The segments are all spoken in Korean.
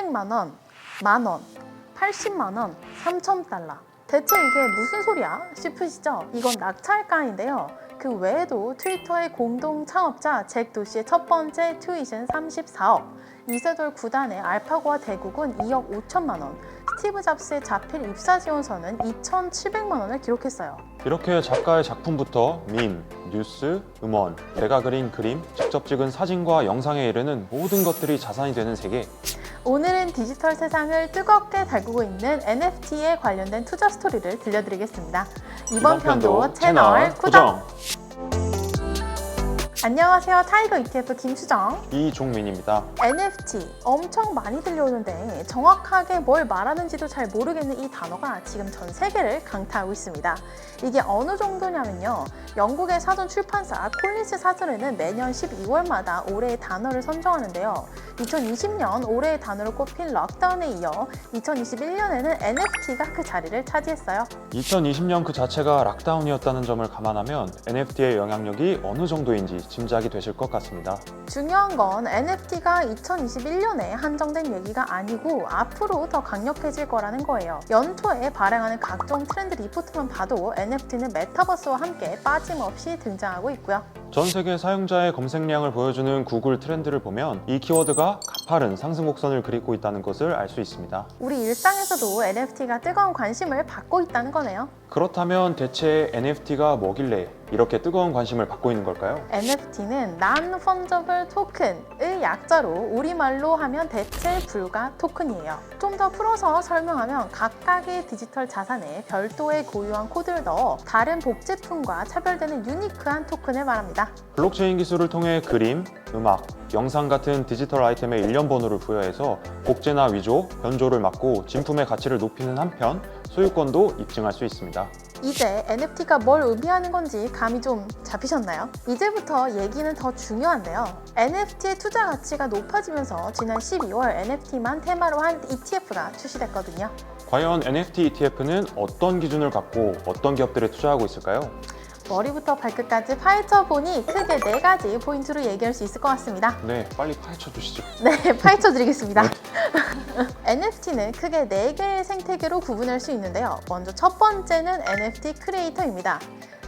300만 원, 만 원, 80만 원, 3,000달러. 대체 이게 무슨 소리야 싶으시죠? 이건 낙찰가인데요. 그 외에도 트위터의 공동 창업자 잭 도시의 첫 번째 투잇은 34억, 이세돌 구단의 알파고와 대국은 2억 5천만 원, 스티브 잡스의 자필 입사 지원서는 2,700만 원을 기록했어요. 이렇게 작가의 작품부터 밈, 뉴스, 음원, 내가 그린 그림, 직접 찍은 사진과 영상에 이르는 모든 것들이 자산이 되는 세계. 오늘은 디지털 세상을 뜨겁게 달구고 있는 NFT에 관련된 투자 스토리를 들려드리겠습니다. 이번 편도 채널 고정! 안녕하세요. 타이거 ETF 김수정. 이종민입니다. NFT 엄청 많이 들려오는데 정확하게 뭘 말하는지도 잘 모르겠는 이 단어가 지금 전 세계를 강타하고 있습니다. 이게 어느 정도냐면요. 영국의 사전 출판사 콜린스 사전에는 매년 12월마다 올해의 단어를 선정하는데요. 2020년 올해의 단어로 꼽힌 락다운에 이어 2021년에는 NFT가 그 자리를 차지했어요. 2020년 그 자체가 락다운이었다는 점을 감안하면 NFT의 영향력이 어느 정도인지 짐작이 되실 것 같습니다. 중요한 건 NFT가 2021년에 한정된 얘기가 아니고 앞으로 더 강력해질 거라는 거예요. 연초에 발행하는 각종 트렌드 리포트만 봐도 NFT는 메타버스와 함께 빠짐없이 등장하고 있고요. 전 세계 사용자의 검색량을 보여주는 구글 트렌드를 보면 이 키워드가 가파른 상승 곡선을 그리고 있다는 것을 알 수 있습니다. 우리 일상에서도 NFT가 뜨거운 관심을 받고 있다는 거네요. 그렇다면 대체 NFT가 뭐길래 이렇게 뜨거운 관심을 받고 있는 걸까요? NFT는 Non-Fungible Token의 약자로 우리말로 하면 대체 불가 토큰이에요. 좀 더 풀어서 설명하면 각각의 디지털 자산에 별도의 고유한 코드를 넣어 다른 복제품과 차별되는 유니크한 토큰을 말합니다. 블록체인 기술을 통해 그림, 음악, 영상 같은 디지털 아이템에 일련 번호를 부여해서 복제나 위조, 변조를 막고 진품의 가치를 높이는 한편 소유권도 입증할 수 있습니다. 이제 NFT가 뭘 의미하는 건지 감이 좀 잡히셨나요? 이제부터 얘기는 더 중요한데요. NFT의 투자 가치가 높아지면서 지난 12월 NFT만 테마로 한 ETF가 출시됐거든요. 과연 NFT ETF는 어떤 기준을 갖고 어떤 기업들에 투자하고 있을까요? 머리부터 발끝까지 파헤쳐보니 크게 4가지 포인트로 얘기할 수 있을 것 같습니다. 네, 빨리 파헤쳐 주시죠. 네, 파헤쳐드리겠습니다. NFT는 크게 4개의 생태계로 구분할 수 있는데요. 먼저 첫 번째는 NFT 크리에이터입니다.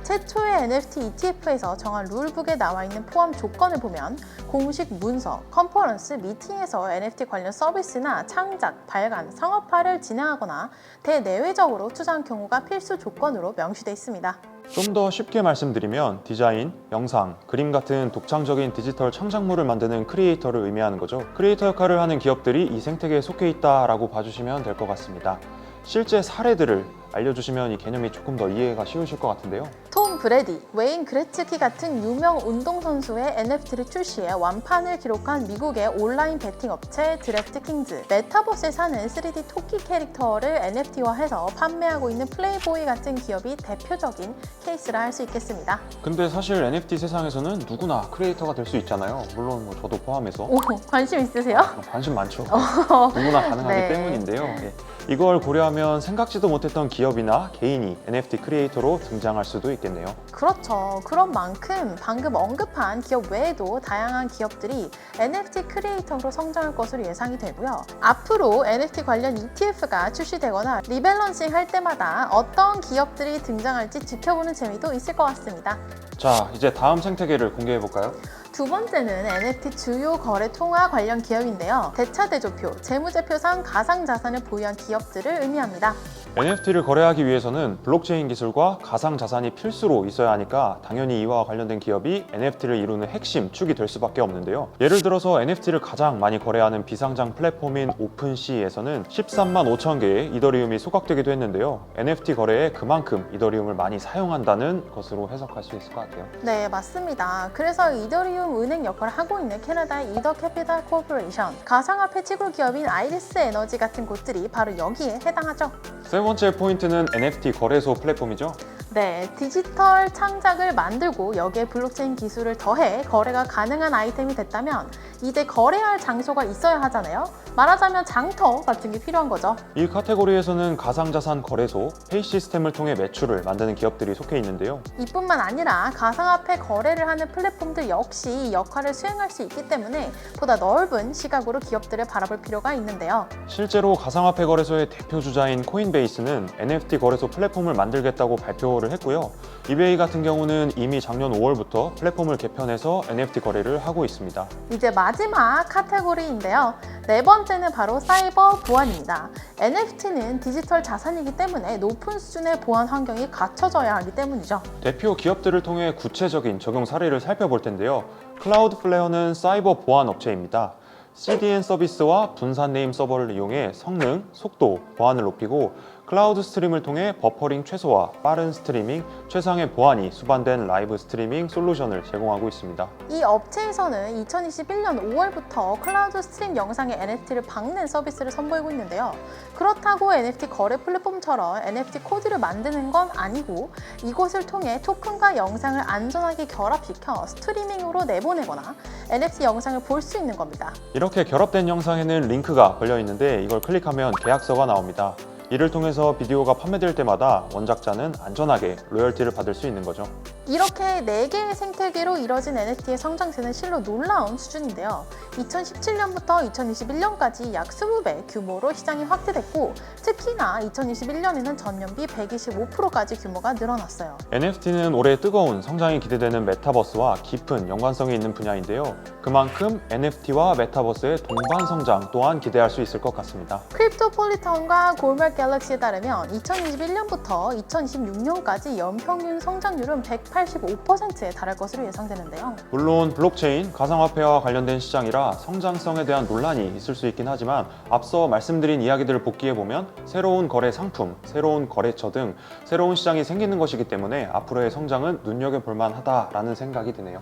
최초의 NFT ETF에서 정한 룰북에 나와 있는 포함 조건을 보면 공식 문서, 컨퍼런스, 미팅에서 NFT 관련 서비스나 창작, 발간, 상업화를 진행하거나 대내외적으로 투자한 경우가 필수 조건으로 명시되어 있습니다. 좀 더 쉽게 말씀드리면 디자인, 영상, 그림 같은 독창적인 디지털 창작물을 만드는 크리에이터를 의미하는 거죠. 크리에이터 역할을 하는 기업들이 이 생태계에 속해 있다라고 봐주시면 될 것 같습니다. 실제 사례들을 알려주시면 이 개념이 조금 더 이해가 쉬우실 것 같은데요. 톰 브래디, 웨인 그레츠키 같은 유명 운동선수의 NFT를 출시해 완판을 기록한 미국의 온라인 베팅 업체 드래프트킹즈, 메타버스에 사는 3D 토끼 캐릭터를 NFT화해서 판매하고 있는 플레이보이 같은 기업이 대표적인 케이스라 할 수 있겠습니다. 근데 사실 NFT 세상에서는 누구나 크리에이터가 될 수 있잖아요. 물론 뭐 저도 포함해서. 오, 관심 있으세요? 관심 많죠. 누구나 가능하기 네. 때문인데요. 예. 이걸 고려하면 생각지도 못했던 기업이나 개인이 NFT 크리에이터로 등장할 수도 있겠네요. 그렇죠. 그런 만큼 방금 언급한 기업 외에도 다양한 기업들이 NFT 크리에이터로 성장할 것으로 예상이 되고요. 앞으로 NFT 관련 ETF가 출시되거나 리밸런싱 할 때마다 어떤 기업들이 등장할지 지켜보는 재미도 있을 것 같습니다. 자, 이제 다음 생태계를 공개해 볼까요? 두 번째는 NFT 주요 거래 통화 관련 기업인데요. 대차대조표, 재무제표상 가상자산을 보유한 기업들을 의미합니다. NFT를 거래하기 위해서는 블록체인 기술과 가상자산이 필수로 있어야 하니까 당연히 이와 관련된 기업이 NFT를 이루는 핵심 축이 될 수밖에 없는데요. 예를 들어서 NFT를 가장 많이 거래하는 비상장 플랫폼인 오픈시에서는 13만 5천 개의 이더리움이 소각되기도 했는데요. NFT 거래에 그만큼 이더리움을 많이 사용한다는 것으로 해석할 수 있을 것 같아요. 네, 맞습니다. 그래서 이더리움 은행 역할을 하고 있는 캐나다의 이더 캐피탈 코퍼레이션, 가상화폐 치고 기업인 아이리스 에너지 같은 곳들이 바로 여기에 해당하죠. 세 번째 포인트는 NFT 거래소 플랫폼이죠. 네, 디지털 창작을 만들고 여기에 블록체인 기술을 더해 거래가 가능한 아이템이 됐다면 이제 거래할 장소가 있어야 하잖아요. 말하자면 장터 같은 게 필요한 거죠. 이 카테고리에서는 가상자산 거래소, 페이 시스템을 통해 매출을 만드는 기업들이 속해 있는데요. 이뿐만 아니라 가상화폐 거래를 하는 플랫폼들 역시 이 역할을 수행할 수 있기 때문에 보다 넓은 시각으로 기업들을 바라볼 필요가 있는데요. 실제로 가상화폐 거래소의 대표 주자인 코인베이스는 NFT 거래소 플랫폼을 만들겠다고 발표를 했고요. 이베이 같은 경우는 이미 작년 5월부터 플랫폼을 개편해서 NFT 거래를 하고 있습니다. 이제 마지막 카테고리인데요. 네 번째는 바로 사이버 보안입니다. NFT는 디지털 자산이기 때문에 높은 수준의 보안 환경이 갖춰져야 하기 때문이죠. 대표 기업들을 통해 구체적인 적용 사례를 살펴볼 텐데요. 클라우드플레어는 사이버 보안 업체입니다. CDN 서비스와 분산 네임 서버를 이용해 성능, 속도, 보안을 높이고 클라우드 스트림을 통해 버퍼링 최소화, 빠른 스트리밍, 최상의 보안이 수반된 라이브 스트리밍 솔루션을 제공하고 있습니다. 이 업체에서는 2021년 5월부터 클라우드 스트림 영상의 NFT를 박는 서비스를 선보이고 있는데요. 그렇다고 NFT 거래 플랫폼처럼 NFT 코드를 만드는 건 아니고 이곳을 통해 토큰과 영상을 안전하게 결합시켜 스트리밍으로 내보내거나 NFT 영상을 볼 수 있는 겁니다. 이렇게 결합된 영상에는 링크가 걸려 있는데 이걸 클릭하면 계약서가 나옵니다. 이를 통해서 비디오가 판매될 때마다 원작자는 안전하게 로열티를 받을 수 있는 거죠. 이렇게 4개의 생태계로 이뤄진 NFT의 성장세는 실로 놀라운 수준인데요. 2017년부터 2021년까지 약 20배 규모로 시장이 확대됐고 특히나 2021년에는 전년비 125%까지 규모가 늘어났어요. NFT는 올해 뜨거운 성장이 기대되는 메타버스와 깊은 연관성이 있는 분야인데요. 그만큼 NFT와 메타버스의 동반 성장 또한 기대할 수 있을 것 같습니다. 크립토폴리턴과 골말 갤럭시에 따르면 2021년부터 2026년까지 연평균 성장률은 185%에 달할 것으로 예상되는데요. 물론 블록체인, 가상화폐와 관련된 시장이라 성장성에 대한 논란이 있을 수 있긴 하지만 앞서 말씀드린 이야기들을 복기해보면 새로운 거래 상품, 새로운 거래처 등 새로운 시장이 생기는 것이기 때문에 앞으로의 성장은 눈여겨볼 만하다라는 생각이 드네요.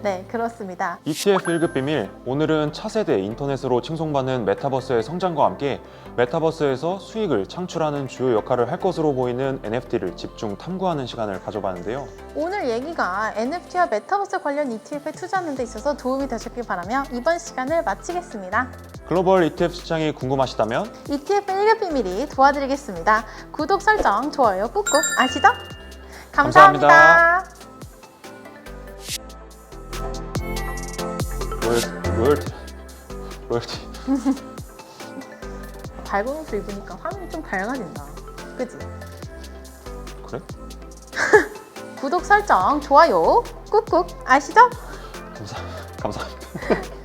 네, 그렇습니다. ETF 1급 비밀, 오늘은 차세대 인터넷으로 칭송받는 메타버스의 성장과 함께 메타버스에서 수익을 창출하는 주요 역할을 할 것으로 보이는 NFT를 집중 탐구하는 시간을 가져봤는데요. 오늘 얘기가 NFT와 메타버스 관련 ETF에 투자하는 데 있어서 도움이 되셨길 바라며 이번 시간을 마치겠습니다. 글로벌 ETF 시장이 궁금하시다면 ETF 1급 비밀이 도와드리겠습니다. 구독, 설정, 좋아요 꾹꾹 아시죠? 감사합니다. 로열티. 밝은 옷을 입으니까 화면이 좀 밝아진다. 그치? 그래? 구독, 설정, 좋아요 꾹꾹 아시죠? 감사합니다.